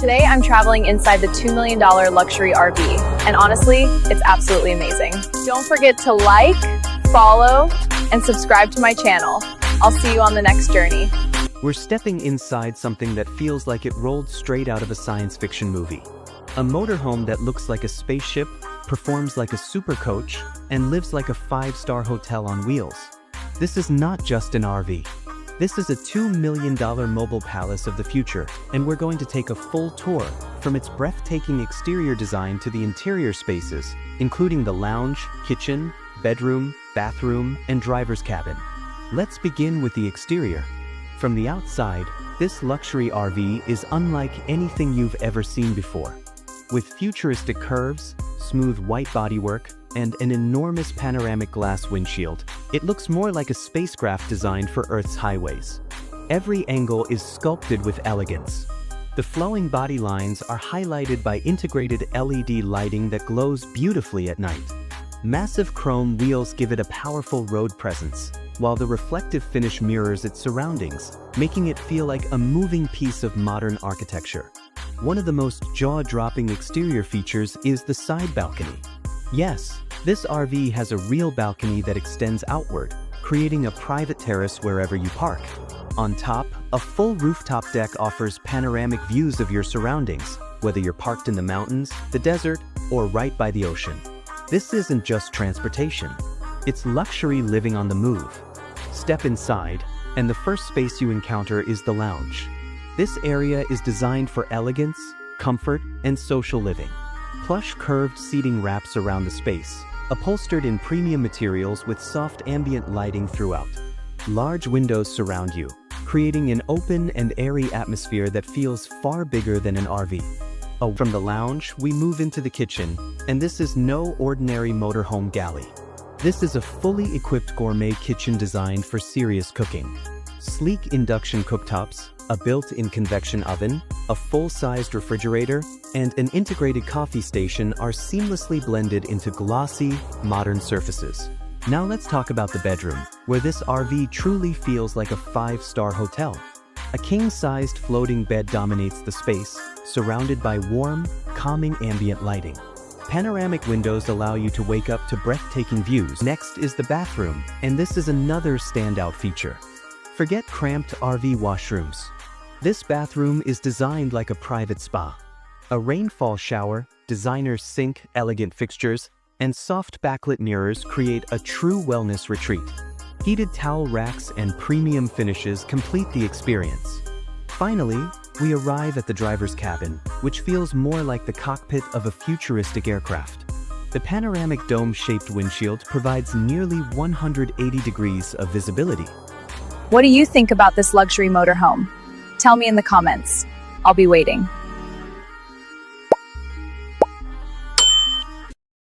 Today I'm traveling inside the $2 million luxury RV, and honestly, it's absolutely amazing. Don't forget to like, follow, and subscribe to my channel. I'll see you on the next journey. We're stepping inside something that feels like it rolled straight out of a science fiction movie. A motorhome that looks like a spaceship, performs like a supercoach, and lives like a five-star hotel on wheels. This is not just an RV. This is a $2 million mobile palace of the future, and we're going to take a full tour, from its breathtaking exterior design to the interior spaces, including the lounge, kitchen, bedroom, bathroom, and driver's cabin. Let's begin with the exterior. From the outside, this luxury RV is unlike anything you've ever seen before. With futuristic curves, smooth white bodywork, and an enormous panoramic glass windshield, it looks more like a spacecraft designed for Earth's highways. Every angle is sculpted with elegance. The flowing body lines are highlighted by integrated LED lighting that glows beautifully at night. Massive chrome wheels give it a powerful road presence, while the reflective finish mirrors its surroundings, making it feel like a moving piece of modern architecture. One of the most jaw-dropping exterior features is the side balcony. Yes, this RV has a real balcony that extends outward, creating a private terrace wherever you park. On top, a full rooftop deck offers panoramic views of your surroundings, whether you're parked in the mountains, the desert, or right by the ocean. This isn't just transportation. It's luxury living on the move. Step inside, and the first space you encounter is the lounge. This area is designed for elegance, comfort, and social living. Plush curved seating wraps around the space, upholstered in premium materials with soft ambient lighting throughout. Large windows surround you, creating an open and airy atmosphere that feels far bigger than an RV. From the lounge, we move into the kitchen, and this is no ordinary motorhome galley. This is a fully equipped gourmet kitchen designed for serious cooking. Sleek induction cooktops, a built-in convection oven, a full-sized refrigerator, and an integrated coffee station are seamlessly blended into glossy, modern surfaces. Now let's talk about the bedroom, where this RV truly feels like a five-star hotel. A king-sized floating bed dominates the space, surrounded by warm, calming ambient lighting. Panoramic windows allow you to wake up to breathtaking views. Next is the bathroom, and this is another standout feature. Forget cramped RV washrooms. This bathroom is designed like a private spa. A rainfall shower, designer sink, elegant fixtures, and soft backlit mirrors create a true wellness retreat. Heated towel racks and premium finishes complete the experience. Finally, we arrive at the driver's cabin, which feels more like the cockpit of a futuristic aircraft. The panoramic dome-shaped windshield provides nearly 180 degrees of visibility. What do you think about this luxury motorhome? Tell me in the comments. I'll be waiting.